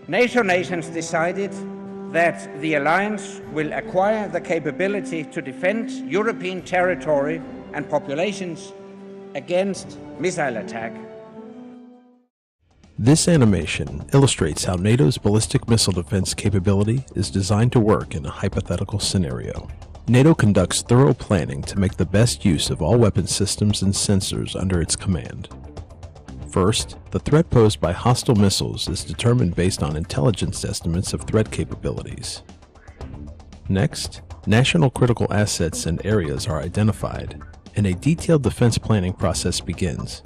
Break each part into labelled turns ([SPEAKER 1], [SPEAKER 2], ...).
[SPEAKER 1] NATO nations decided that the alliance will acquire the capability to defend European territory and populations against missile attack.
[SPEAKER 2] This animation illustrates how NATO's ballistic missile defense capability is designed to work in a hypothetical scenario. NATO conducts thorough planning to make the best use of all weapon systems and sensors under its command. First, the threat posed by hostile missiles is determined based on intelligence estimates of threat capabilities. Next, national critical assets and areas are identified, and a detailed defense planning process begins.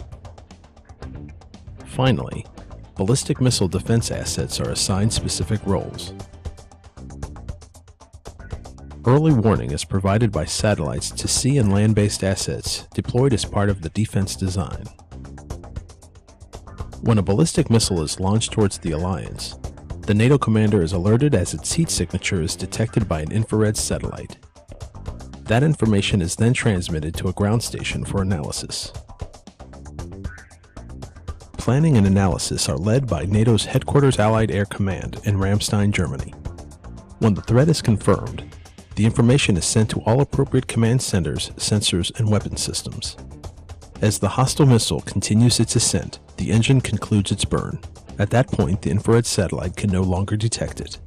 [SPEAKER 2] Finally, ballistic missile defense assets are assigned specific roles. Early warning is provided by satellites to sea and land-based assets deployed as part of the defense design. When a ballistic missile is launched towards the alliance, the NATO commander is alerted as its heat signature is detected by an infrared satellite. That information is then transmitted to a ground station for analysis. Planning and analysis are led by NATO's Headquarters Allied Air Command in Ramstein, Germany. When the threat is confirmed, the information is sent to all appropriate command centers, sensors, and weapon systems. As the hostile missile continues its ascent, the engine concludes its burn. At that point, the infrared satellite can no longer detect it.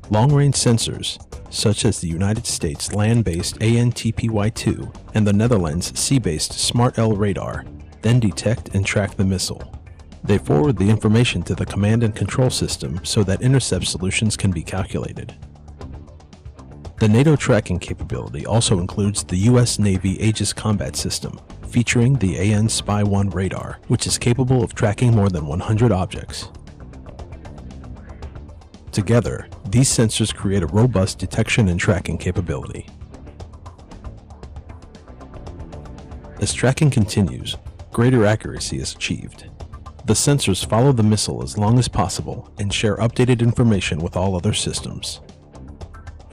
[SPEAKER 2] Long-range sensors, such as the United States land-based ANTPY-2 and the Netherlands sea-based SMART-L radar, then detect and track the missile. They forward the information to the command and control system so that intercept solutions can be calculated. The NATO tracking capability also includes the U.S. Navy Aegis Combat System, featuring the AN-SPY-1 radar, which is capable of tracking more than 100 objects. Together, these sensors create a robust detection and tracking capability. As tracking continues, greater accuracy is achieved. The sensors follow the missile as long as possible and share updated information with all other systems.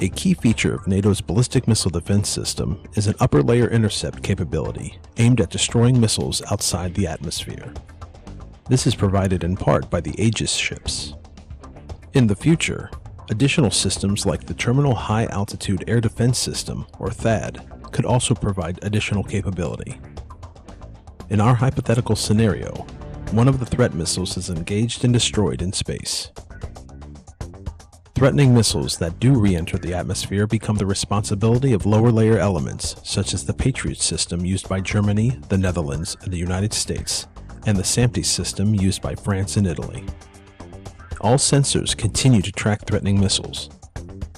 [SPEAKER 2] A key feature of NATO's ballistic missile defense system is an upper layer intercept capability aimed at destroying missiles outside the atmosphere. This is provided in part by the Aegis ships. In the future, additional systems like the Terminal High Altitude Air Defense System, or THAAD, could also provide additional capability. In our hypothetical scenario, one of the threat missiles is engaged and destroyed in space. Threatening missiles that do re-enter the atmosphere become the responsibility of lower layer elements such as the Patriot system used by Germany, the Netherlands, and the United States, and the SAMP system used by France and Italy. All sensors continue to track threatening missiles.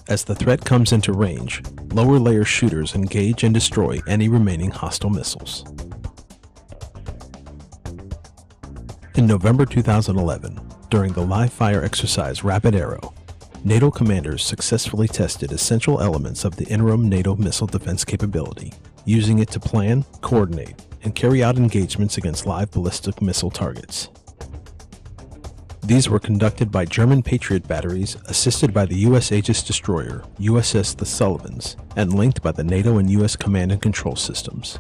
[SPEAKER 2] As the threat comes into range, lower layer shooters engage and destroy any remaining hostile missiles. In November 2011, during the live-fire exercise Rapid Arrow, NATO commanders successfully tested essential elements of the interim NATO missile defense capability, using it to plan, coordinate, and carry out engagements against live ballistic missile targets. These were conducted by German Patriot batteries assisted by the U.S. Aegis destroyer USS The Sullivans and linked by the NATO and U.S. command and control systems.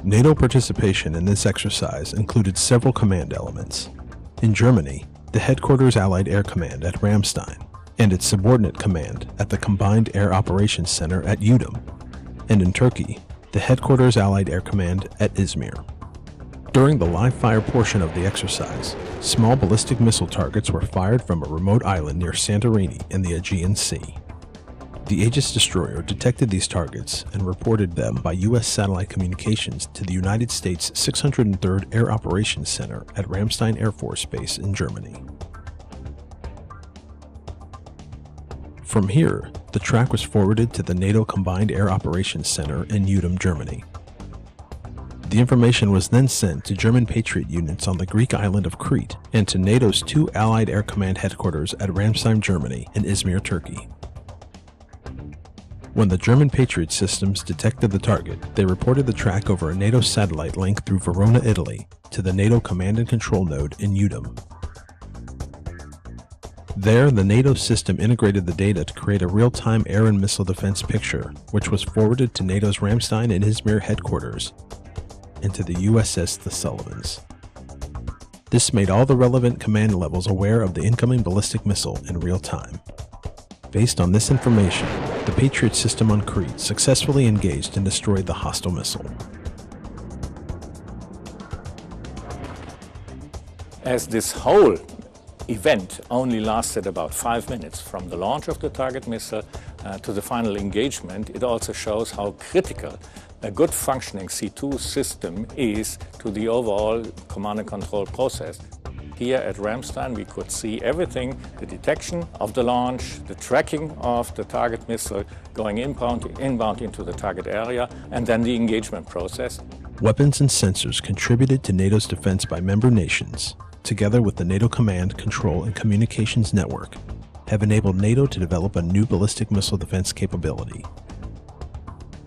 [SPEAKER 2] NATO participation in this exercise included several command elements. In Germany, the Headquarters Allied Air Command at Ramstein, and its subordinate command at the Combined Air Operations Center at Udom, and in Turkey, the Headquarters Allied Air Command at Izmir. During the live-fire portion of the exercise, small ballistic missile targets were fired from a remote island near Santorini in the Aegean Sea. The Aegis destroyer detected these targets and reported them by U.S. satellite communications to the United States 603rd Air Operations Center at Ramstein Air Force Base in Germany. From here, the track was forwarded to the NATO Combined Air Operations Center in Udom, Germany. The information was then sent to German Patriot units on the Greek island of Crete and to NATO's two Allied Air Command headquarters at Ramstein, Germany and Izmir, Turkey. When the German Patriot systems detected the target, they reported the track over a NATO satellite link through Verona, Italy, to the NATO Command and Control node in Udom. There, the NATO system integrated the data to create a real-time air and missile defense picture, which was forwarded to NATO's Ramstein and Izmir headquarters, and to the USS The Sullivans. This made all the relevant command levels aware of the incoming ballistic missile in real time. Based on this information, the Patriot system on Crete successfully engaged and destroyed the hostile missile.
[SPEAKER 3] As this whole event only lasted about 5 minutes from the launch of the target missile to the final engagement, it also shows how critical a good functioning C2 system is to the overall command and control process. Here at Ramstein we could see everything: the detection of the launch, the tracking of the target missile going inbound into the target area, and then the engagement process.
[SPEAKER 2] Weapons and sensors contributed to NATO's defense by member nations, together with the NATO Command, Control, and Communications Network, have enabled NATO to develop a new ballistic missile defense capability.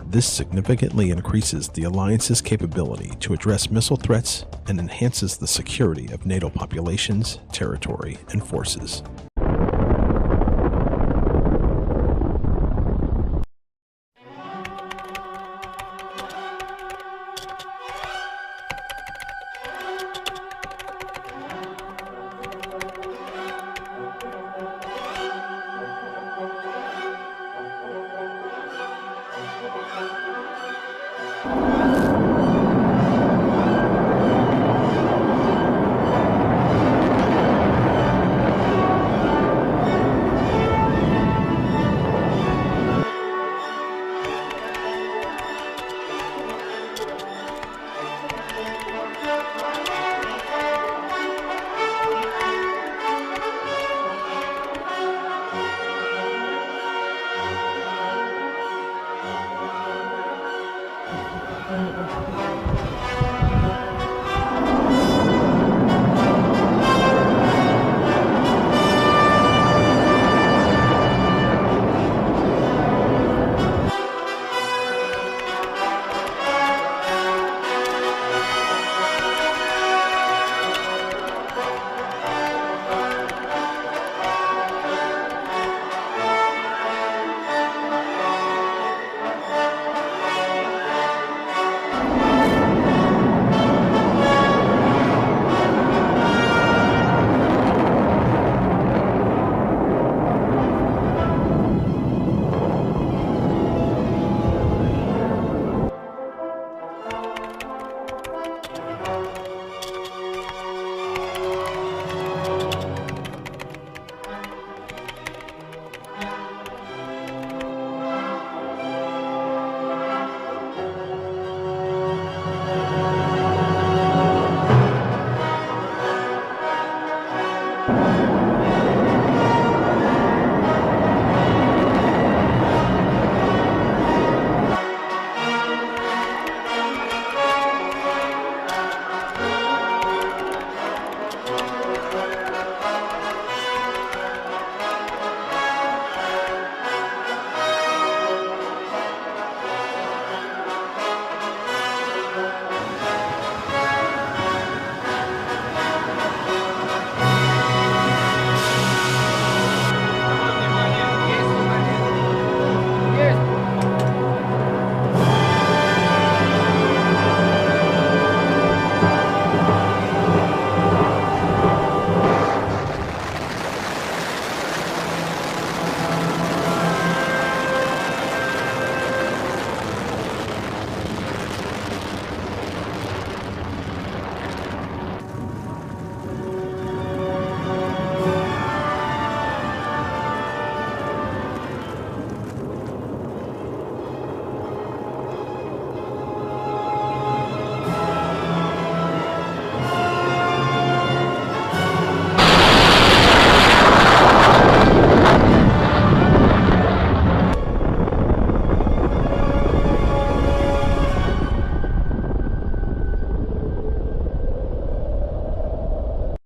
[SPEAKER 2] This significantly increases the alliance's capability to address missile threats and enhances the security of NATO populations, territory, and forces.